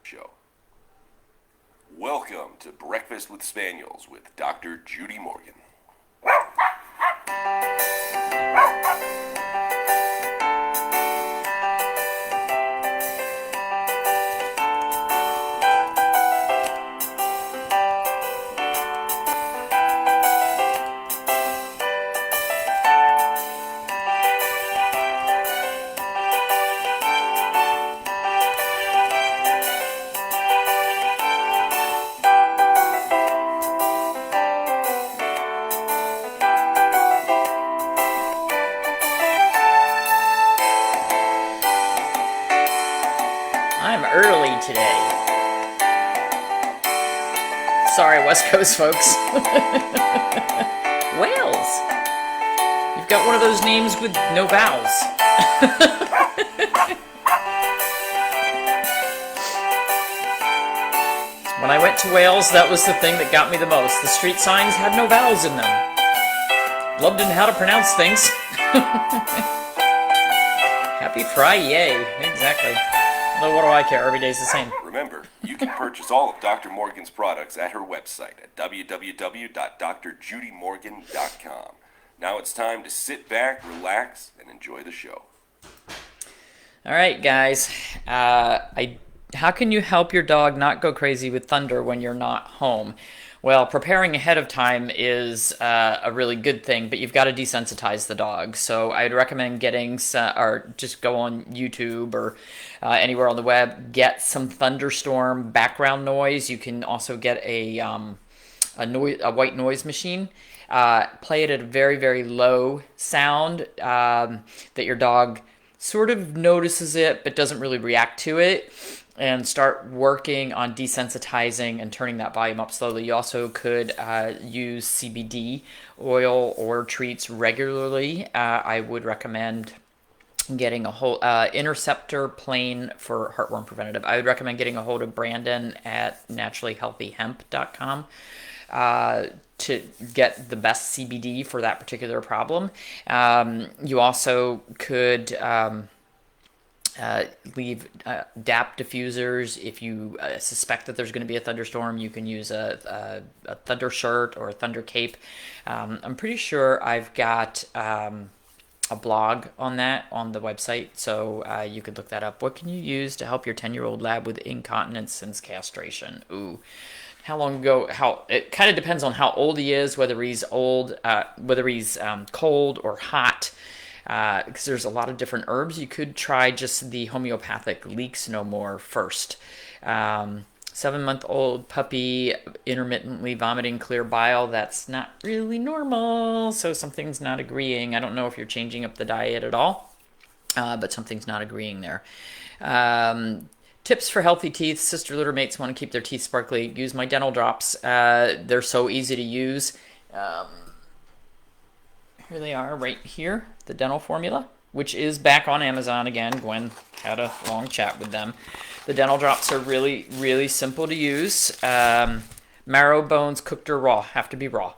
show. Welcome to Breakfast with Spaniels with Dr. Judy Morgan. Early today. Sorry, West Coast folks. Wales. You've got one of those names with no vowels. When I went to Wales, that was the thing that got me the most. The street signs had no vowels in them. Loved in how to pronounce things. Happy Friday. Exactly. Well, what do I care? Every day's the same. Remember, you can purchase all of Dr. Morgan's products at her website at www.drjudymorgan.com. Now it's time to sit back, relax, and enjoy the show. All right, guys. How can you help your dog not go crazy with thunder when you're not home? Well, preparing ahead of time is a really good thing, but you've got to desensitize the dog. So I'd recommend getting, or just go on YouTube or anywhere on the web, get some thunderstorm background noise. You can also get a white noise machine. Play it at a very, very low sound that your dog sort of notices it but doesn't really react to it. And start working on desensitizing and turning that volume up slowly. You also could use CBD oil or treats regularly. I would recommend getting a whole Interceptor Plain for heartworm preventative. I would recommend getting a hold of Brandon at naturallyhealthyhemp.com to get the best CBD for that particular problem. You also could leave DAP diffusers. If you suspect that there's going to be a thunderstorm, you can use a thunder shirt or a thunder cape. I'm pretty sure I've got a blog on that on the website, so you could look that up. What can you use to help your 10-year-old lab with incontinence since castration? Ooh. How long ago? It kind of depends on how old he is, whether he's old, whether he's cold or hot. Because there's a lot of different herbs. You could try just the homeopathic Leaks No More first. 7-month-old puppy intermittently vomiting clear bile. That's not really normal, so something's not agreeing. I don't know if you're changing up the diet at all, but something's not agreeing there. Tips for healthy teeth. Sister litter mates want to keep their teeth sparkly. Use my dental drops. They're so easy to use. Here they are right here, the dental formula, which is back on Amazon again. Gwen had a long chat with them. The dental drops are really, really simple to use. Marrow, bones, cooked or raw, have to be raw.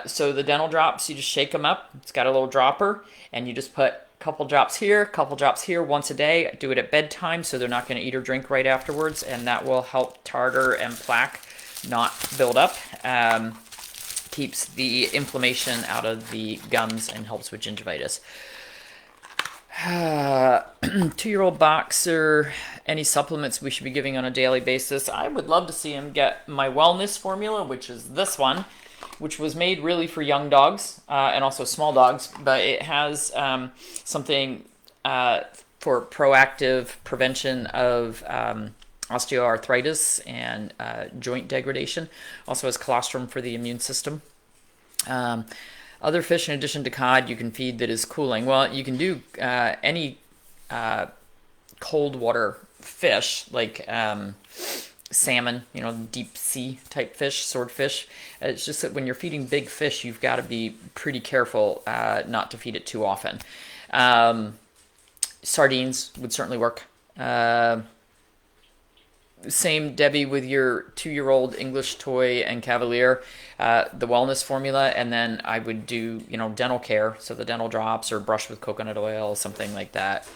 So the dental drops, you just shake them up. It's got a little dropper, and you just put a couple drops here once a day. Do it at bedtime so they're not going to eat or drink right afterwards, and that will help tartar and plaque not build up. Keeps the inflammation out of the gums and helps with gingivitis. 2-year-old boxer, any supplements we should be giving on a daily basis? I would love to see him get my wellness formula, which is this one, which was made really for young dogs and also small dogs, but it has something for proactive prevention of osteoarthritis and joint degradation. Also has colostrum for the immune system. Other fish in addition to cod you can feed that is cooling. Well, you can do any cold water fish like salmon, deep sea type fish, swordfish. It's just that when you're feeding big fish, you've got to be pretty careful not to feed it too often. Sardines would certainly work. Same, Debbie, with your 2-year-old English toy and Cavalier, the wellness formula, and then I would do, dental care, so the dental drops or brush with coconut oil, something like that.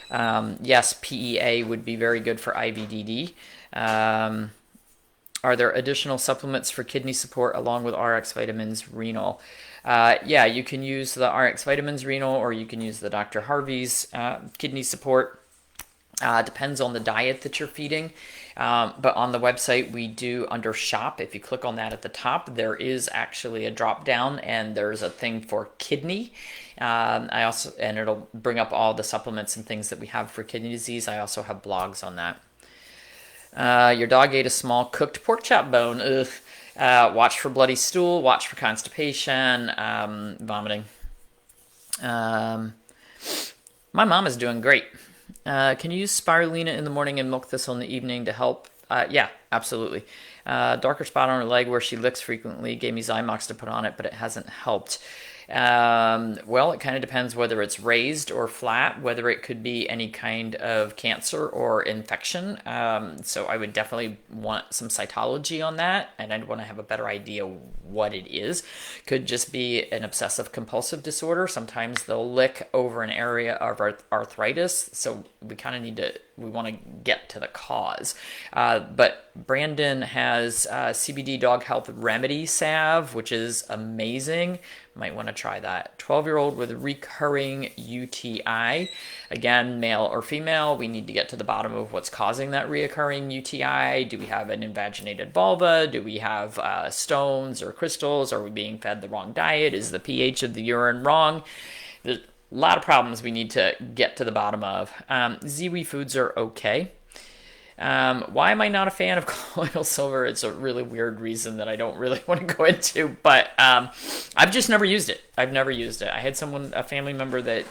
Yes, PEA would be very good for IVDD. Are there additional supplements for kidney support along with RX vitamins, renal? Yeah, you can use the RX vitamins, renal, or you can use the Dr. Harvey's kidney support. Depends on the diet that you're feeding. But on the website, we do under shop. If you click on that at the top, there is actually a drop down and there's a thing for kidney. And it'll bring up all the supplements and things that we have for kidney disease. I also have blogs on that. Your dog ate a small cooked pork chop bone. Ugh. Watch for bloody stool. Watch for constipation, vomiting. My mom is doing great. Can you use spirulina in the morning and milk thistle in the evening to help? Yeah, absolutely. Darker spot on her leg where she licks frequently. Gave me Zymox to put on it, but it hasn't helped. Well, it kind of depends whether it's raised or flat, whether it could be any kind of cancer or infection. So I would definitely want some cytology on that, and I'd want to have a better idea what it is. Could just be an obsessive compulsive disorder. Sometimes they'll lick over an area of arthritis, so we want to get to the cause. But Brandon has CBD dog health remedy salve, which is amazing. Might want to try that. 12-year-old with recurring UTI. Again, male or female. We need to get to the bottom of what's causing that reoccurring UTI. Do we have an invaginated vulva? Do we have stones or crystals? Are we being fed the wrong diet? Is the pH of the urine wrong? There's a lot of problems we need to get to the bottom of. Ziwi foods are okay. Why am I not a fan of colloidal silver? It's a really weird reason that I don't really want to go into, but I've just never used it. I've never used it. I had a family member that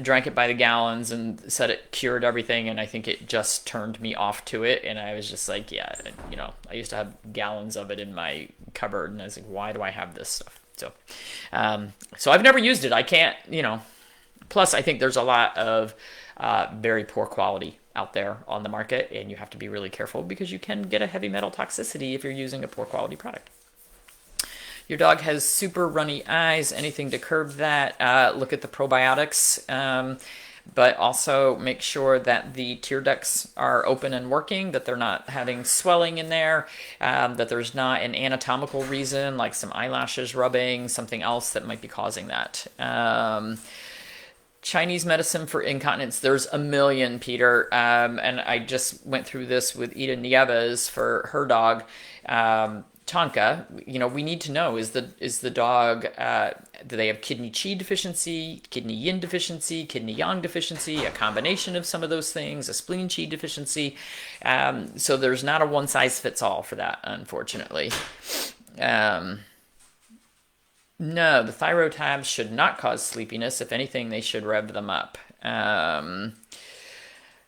drank it by the gallons and said it cured everything, and I think it just turned me off to it, and I was just like, yeah, I used to have gallons of it in my cupboard, and I was like, why do I have this stuff? So I've never used it. I can't, plus I think there's a lot of very poor quality out there on the market, and you have to be really careful because you can get a heavy metal toxicity if you're using a poor quality product. Your dog has super runny eyes. Anything to curb that? Look at the probiotics, but also make sure that the tear ducts are open and working, that they're not having swelling in there, that there's not an anatomical reason like some eyelashes rubbing, something else that might be causing that. Chinese medicine for incontinence, there's a million, Peter. And I just went through this with Ida Nieves for her dog, Tonka. We need to know, is the dog, do they have kidney qi deficiency, kidney yin deficiency, kidney yang deficiency, a combination of some of those things, a spleen qi deficiency. So there's not a one size fits all for that, unfortunately. No, the thyroid tabs should not cause sleepiness. If anything, they should rev them up.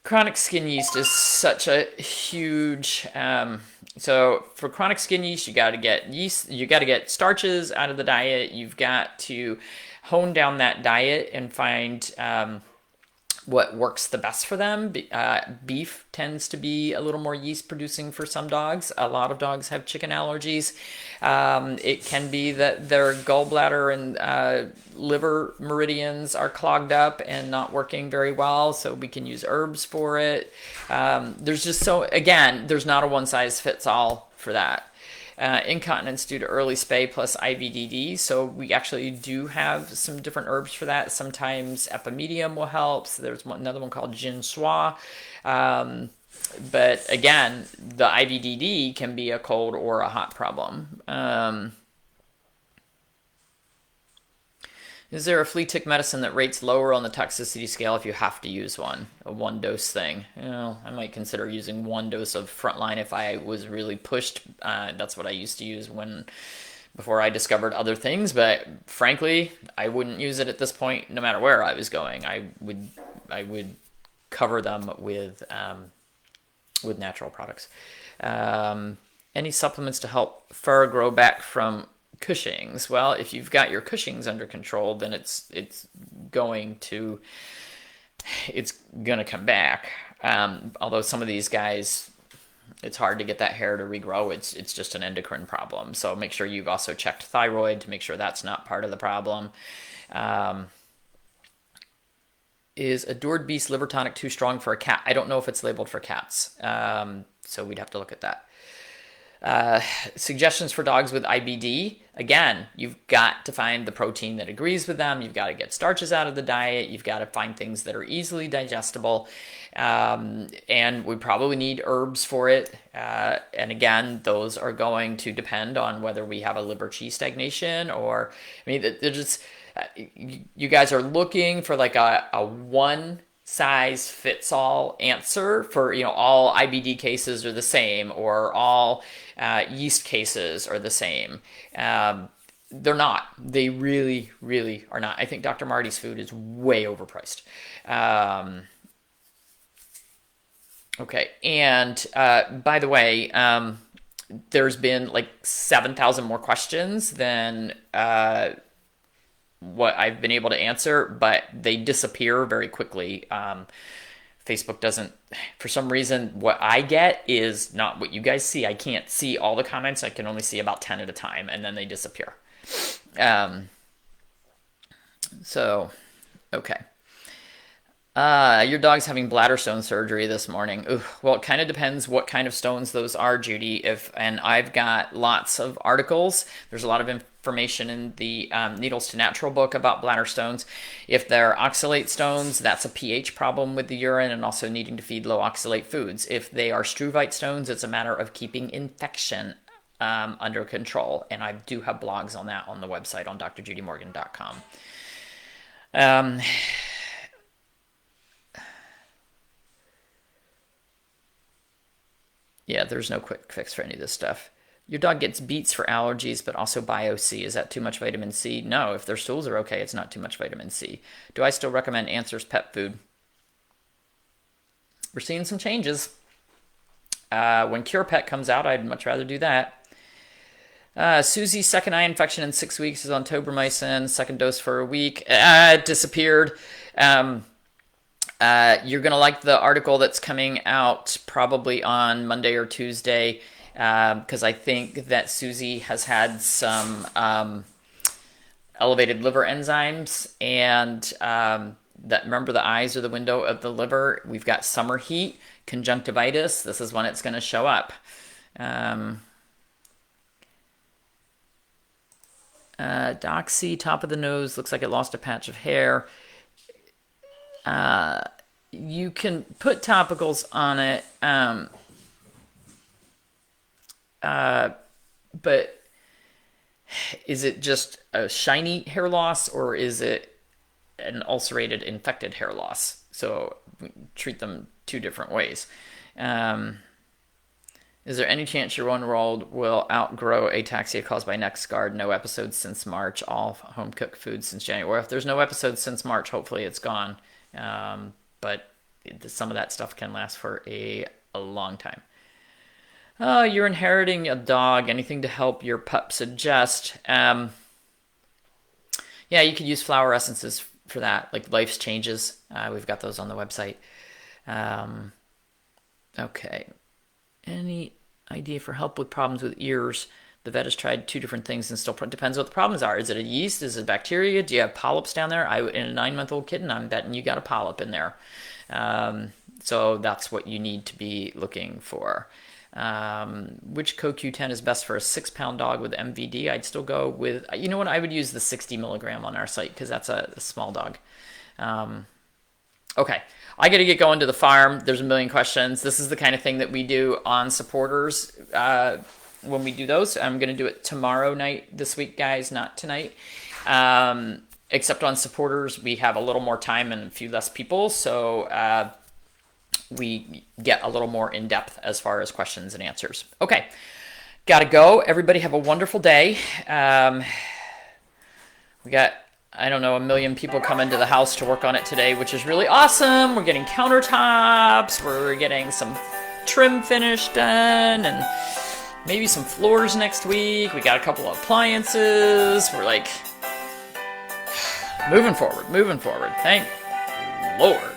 Chronic skin yeast is such a huge. So for chronic skin yeast, you got to get yeast. You got to get starches out of the diet. You've got to hone down that diet and find what works the best for them. Beef tends to be a little more yeast producing for some dogs. A lot of dogs have chicken allergies. It can be that their gallbladder and liver meridians are clogged up and not working very well, so we can use herbs for it. There's not a one size fits all for that. Incontinence due to early spay plus IVDD. So we actually do have some different herbs for that. Sometimes epimedium will help. So there's another one called Jin Swa. But again, the IVDD can be a cold or a hot problem. Is there a flea tick medicine that rates lower on the toxicity scale if you have to use one? A one dose thing? I might consider using one dose of Frontline if I was really pushed. That's what I used to use before I discovered other things. But frankly, I wouldn't use it at this point, no matter where I was going. I would cover them with natural products. Any supplements to help fur grow back from Cushing's? Well, if you've got your Cushing's under control, then it's going to come back. Although some of these guys, it's hard to get that hair to regrow. It's just an endocrine problem. So make sure you've also checked thyroid to make sure that's not part of the problem. Is Adored Beast liver tonic too strong for a cat? I don't know if it's labeled for cats, so we'd have to look at that. Suggestions for dogs with IBD. Again, you've got to find the protein that agrees with them. You've got to get starches out of the diet. You've got to find things that are easily digestible. And we probably need herbs for it. And again, those are going to depend on whether we have a liver qi stagnation or, I mean, they're just, you guys are looking for like a one size fits all answer for, all IBD cases are the same or all yeast cases are the same. They're not. They really, really are not. I think Dr. Marty's food is way overpriced. Okay, and by the way, there's been like 7,000 more questions than what I've been able to answer, but they disappear very quickly. Facebook doesn't, for some reason, what I get is not what you guys see. I can't see all the comments. I can only see about 10 at a time, and then they disappear. Okay. Your dog's having bladder stone surgery this morning. Ooh, well, it kind of depends what kind of stones those are, Judy. And I've got lots of articles. There's a lot of information in the Needles to Natural book about bladder stones. If they're oxalate stones, that's a pH problem with the urine and also needing to feed low oxalate foods. If they are struvite stones, it's a matter of keeping infection under control. And I do have blogs on that on the website on drjudymorgan.com. Yeah, there's no quick fix for any of this stuff. Your dog gets beets for allergies, but also bio-C. Is that too much vitamin C? No, if their stools are okay, it's not too much vitamin C. Do I still recommend Answers pet food? We're seeing some changes. When Cure Pet comes out, I'd much rather do that. Susie's second eye infection in 6 weeks is on tobramycin, second dose for a week. It disappeared. You're going to like the article that's coming out probably on Monday or Tuesday because I think that Susie has had some elevated liver enzymes and that remember the eyes are the window of the liver. We've got summer heat, conjunctivitis. This is when it's going to show up. Doxy, top of the nose, looks like it lost a patch of hair. You can put topicals on it, but is it just a shiny hair loss or is it an ulcerated, infected hair loss? So we treat them two different ways. Is there any chance your 1-year-old will outgrow ataxia caused by neck scarred? No episodes since March, all home-cooked food since January. Well, if there's no episodes since March, hopefully it's gone. But some of that stuff can last for a long time. Oh, you're inheriting a dog. Anything to help your pup suggest? Yeah, you could use flower essences for that, like Life's Changes. We've got those on the website. Okay. Any idea for help with problems with ears? The vet has tried 2 different things and still depends what the problems are. Is it a yeast? Is it bacteria? Do you have polyps down there? In a 9-month-old kitten, I'm betting you got a polyp in there. So that's what you need to be looking for. Which CoQ10 is best for a 6-pound dog with MVD? I'd still go with, you know what, I would use the 60 milligram on our site because that's a small dog. Okay, I got to get going to the farm. There's a million questions. This is the kind of thing that we do on supporters when we do those. I'm going to do it tomorrow night this week, guys, not tonight. Except on supporters, we have a little more time and a few less people, so we get a little more in-depth as far as questions and answers. Okay, got to go. Everybody have a wonderful day. We got, I don't know, 1 million people coming to the house to work on it today, which is really awesome. We're getting countertops. We're getting some trim finish done and maybe some floors next week. We got a couple of appliances. We're like moving forward. Thank Lord.